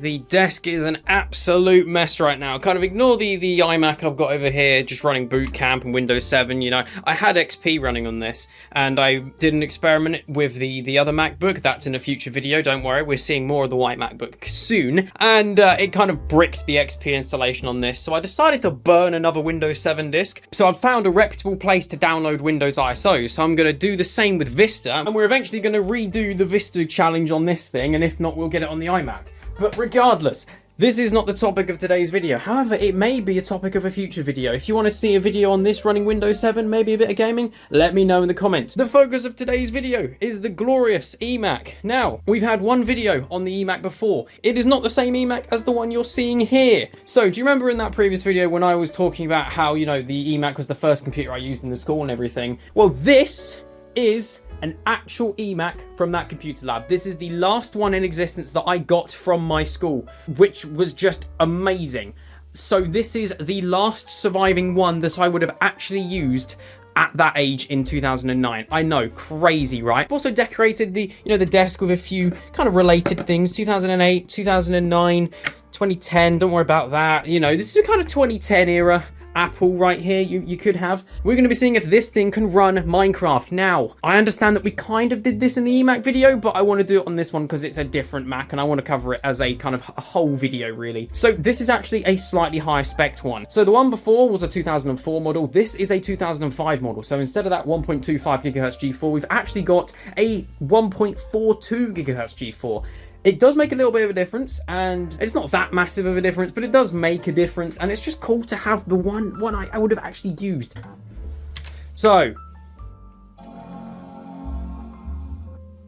The desk is an absolute mess right now. Kind of ignore the iMac I've got over here, just running Boot Camp and Windows 7, you know. I had XP running on this, and I did an experiment with the other MacBook. That's in a future video, don't worry. We're seeing more of the white MacBook soon. And it kind of bricked the XP installation on this, so I decided to burn another Windows 7 disk. So I've found a reputable place to download Windows ISO, so I'm going to do the same with Vista, and we're eventually going to redo the Vista challenge on this thing, and if not, we'll get it on the iMac. But regardless, this is not the topic of today's video. However, it may be a topic of a future video. If you want to see a video on this running Windows 7, maybe a bit of gaming, let me know in the comments. The focus of today's video is the glorious eMac. Now, we've had one video on the eMac before. It is not the same eMac as the one you're seeing here. So, do you remember in that previous video when I was talking about how, you know, the eMac was the first computer I used in the school and everything? Well, this is an actual eMac from that computer lab. This is the last one in existence that I got from my school, which was just amazing. So this is the last surviving one that I would have actually used at that age in 2009. I know, crazy, right? I've also decorated the desk with a few kind of related things. 2008, 2009, 2010, don't worry about that. You know, this is a kind of 2010 era Apple right here you could have. We're going to be seeing if this thing can run Minecraft. Now, I understand that we kind of did this in the eMac video, but I want to do it on this one because it's a different Mac and I want to cover it as a kind of a whole video, really. So this is actually a slightly higher spec one. So the one before was a 2004 model. This is a 2005 model. So instead of that 1.25 gigahertz G4, we've actually got a 1.42 gigahertz G4. It does make a little bit of a difference, and it's not that massive of a difference, but it does make a difference, and it's just cool to have the one I would have actually used. So,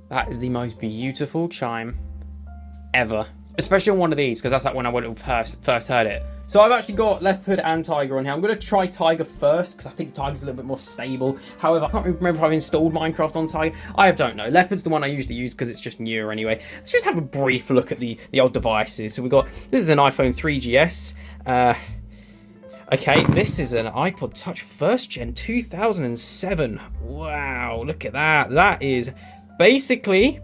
that is the most beautiful chime ever, especially on one of these, because that's like when I would have first heard it. So I've actually got Leopard and Tiger on here. I'm going to try Tiger first, because I think Tiger's a little bit more stable. However, I can't remember if I've installed Minecraft on Tiger. I don't know. Leopard's the one I usually use because it's just newer anyway. Let's just have a brief look at the old devices. So we've got, this is an iPhone 3GS. Okay, this is an iPod Touch 1st Gen 2007. Wow, look at that. That is basically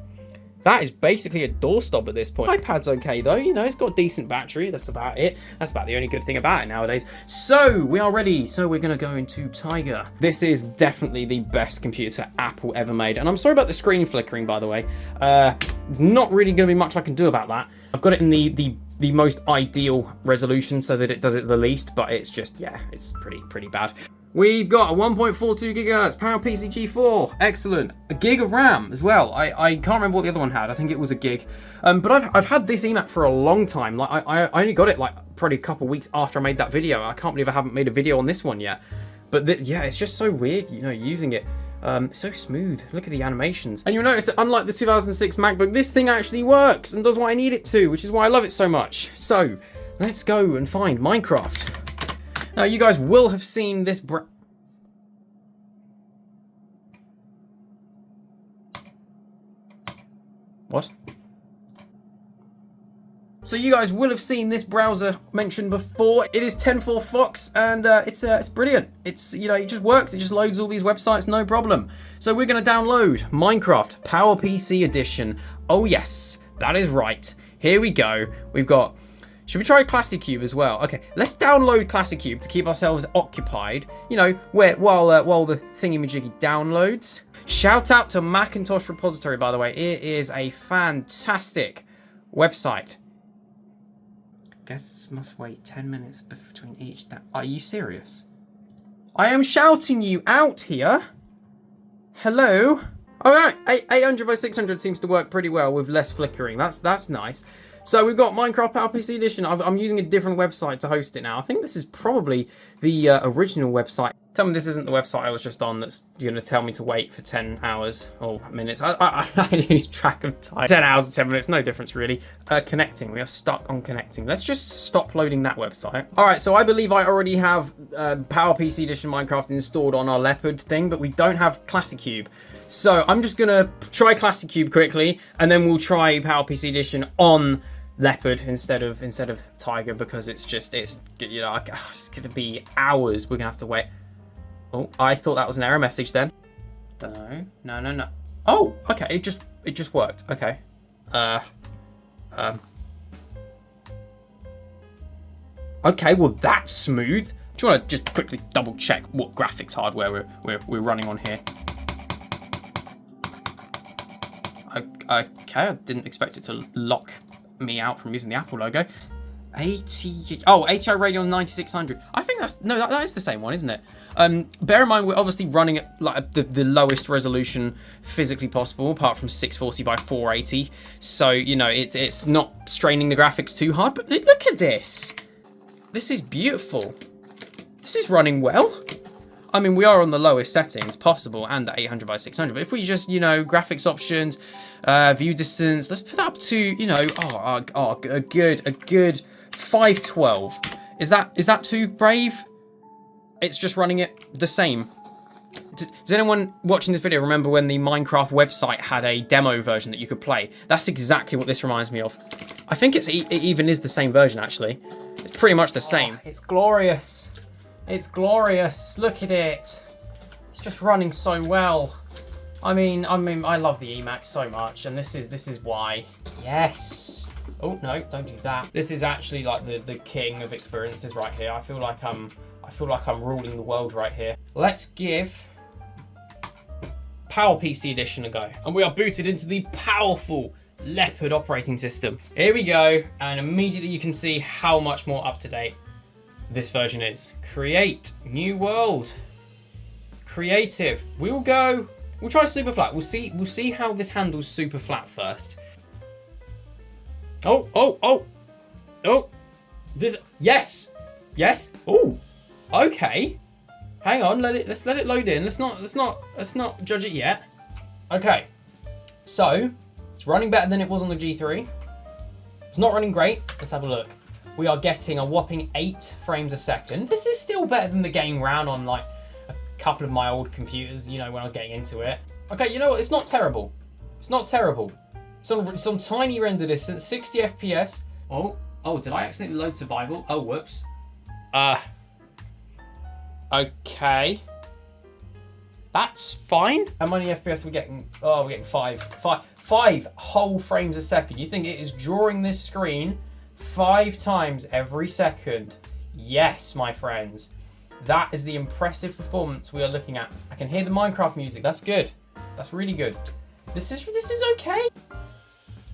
a doorstop at this point. iPad's okay though, you know, it's got a decent battery. That's about it. That's about the only good thing about it nowadays. So we are ready. So we're gonna go into Tiger. This is definitely the best computer Apple ever made. And I'm sorry about the screen flickering, by the way. There's not really gonna be much I can do about that. I've got it in the most ideal resolution so that it does it the least, but it's just, yeah, it's pretty bad. We've got a 1.42 gigahertz PowerPC G4, excellent. A gig of RAM as well. I can't remember what the other one had. I think it was a gig. But I've had this eMac for a long time. Like I only got it like probably a couple weeks after I made that video. I can't believe I haven't made a video on this one yet. But yeah, it's just so weird, you know, using it. So smooth. Look at the animations. And you'll notice that unlike the 2006 MacBook, this thing actually works and does what I need it to, which is why I love it so much. So let's go and find Minecraft. Now, you guys will have seen this What? So you guys will have seen this browser mentioned before. It is 10.4 Fox, and it's brilliant. It's, you know, it just works. It just loads all these websites, no problem. So we're going to download Minecraft PowerPC Edition. Oh yes, that is right. Here we go. We've got. Should we try Classic Cube as well? Okay, let's download Classic Cube to keep ourselves occupied. You know, while the thingy-majiggy downloads. Shout out to Macintosh Repository, by the way. It is a fantastic website. Guests must wait 10 minutes between each. Are you serious? I am shouting you out here. Hello. All right, 800 by 600 seems to work pretty well with less flickering. That's nice. So we've got Minecraft PowerPC Edition. I'm using a different website to host it now. I think this is probably the original website. Tell me this isn't the website I was just on that's going to tell me to wait for 10 hours or minutes. I lose track of time. 10 hours and 10 minutes, no difference really. Connecting, we are stuck on connecting. Let's just stop loading that website. All right, so I believe I already have PowerPC Edition Minecraft installed on our Leopard thing, but we don't have Classic Cube. So I'm just going to try Classic Cube quickly, and then we'll try PowerPC Edition on Leopard instead of Tiger, because it's you know, it's going to be hours we're going to have to wait. Oh, I thought that was an error message then. No. Oh, okay, it just worked. Okay. Okay, well that's smooth. Do you want to just quickly double check what graphics hardware we're running on here? Okay, I didn't expect it to lock me out from using the Apple logo. ATI Radeon 9600. I think that is the same one, isn't it? Bear in mind we're obviously running at like the lowest resolution physically possible, apart from 640 by 480. So you know it's not straining the graphics too hard. But look at this. This is beautiful. This is running well. I mean, we are on the lowest settings possible and at 800 by 600. But if we just, you know, graphics options, view distance, let's put that up to, you know, a good 512. Is that too brave? It's just running it the same. Does anyone watching this video remember when the Minecraft website had a demo version that you could play? That's exactly what this reminds me of. I think it even is the same version, actually. It's pretty much the same. It's glorious. It's glorious. Look at it. It's just running so well. I mean, I love the Emacs so much, and this is why. Yes. Oh no, don't do that. This is actually like the king of experiences right here. I feel like I'm ruling the world right here. Let's give PowerPC Edition a go, and we are booted into the powerful Leopard operating system. Here we go, and immediately you can see how much more up to date this version is. Create new world. Creative. We'll try super flat. We'll see how this handles super flat first. Oh. This yes. Oh. Okay. Hang on, let's let it load in. Let's not judge it yet. Okay. So, it's running better than it was on the G3. It's not running great. Let's have a look. We are getting a whopping 8 frames a second. This is still better than the game ran on like a couple of my old computers, you know, when I was getting into it. Okay, you know what? It's not terrible. It's not terrible. It's on tiny render distance, 60 FPS. Oh, did I accidentally load survival? Oh, whoops. Okay. That's fine. How many FPS are we getting? Oh, we're getting 5 whole frames a second. You think it is drawing this screen 5 times every second? Yes, my friends. That is the impressive performance we are looking at. I can hear the Minecraft music. That's good. That's really good. This is okay.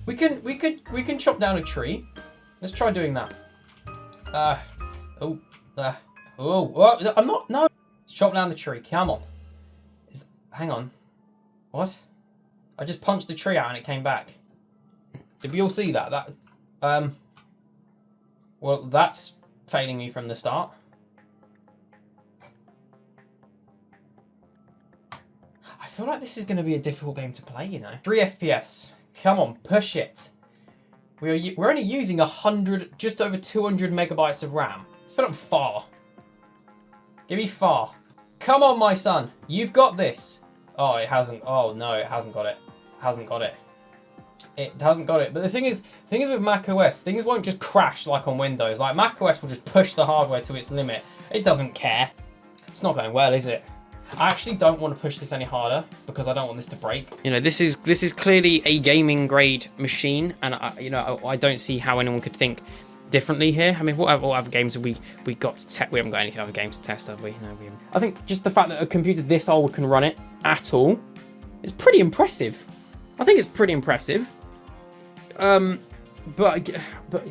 We can chop down a tree. Let's try doing that. I'm not. No. Let's chop down the tree. Come on. Hang on. What? I just punched the tree out and it came back. Did we all see that? Well, that's failing me from the start. I feel like this is going to be a difficult game to play, you know. 3 FPS. Come on, push it. We're only using just over 200 megabytes of RAM. Let's put up far. Give me far. Come on, my son. You've got this. Oh, it hasn't. Oh, no, it hasn't got it. It hasn't got it. It hasn't got it. But the thing is with macOS, things won't just crash like on Windows. Like macOS will just push the hardware to its limit. It doesn't care. It's not going well, is it? I actually don't want to push this any harder because I don't want this to break. You know, this is clearly a gaming grade machine, and I don't see how anyone could think differently here. I mean, what other games have we got to test? We haven't got any other games to test, have we? No, we haven't. I think just the fact that a computer this old can run it at all is pretty impressive. I think it's pretty impressive. But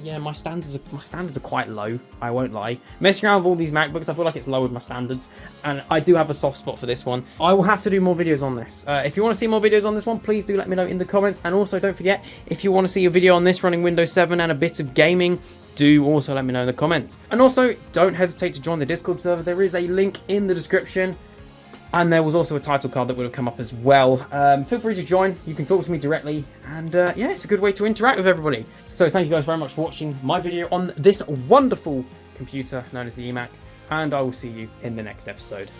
yeah, my standards are quite low. I won't lie. Messing around with all these MacBooks, I feel like it's lowered my standards, and I do have a soft spot for this one. I will have to do more videos on this. If you want to see more videos on this one, please do let me know in the comments. And also, don't forget, if you want to see a video on this running Windows 7 and a bit of gaming, do also let me know in the comments. And also, don't hesitate to join the Discord server. There is a link in the description. And there was also a title card that would have come up as well. Feel free to join. You can talk to me directly. And yeah, it's a good way to interact with everybody. So thank you guys very much for watching my video on this wonderful computer known as the eMac. And I will see you in the next episode.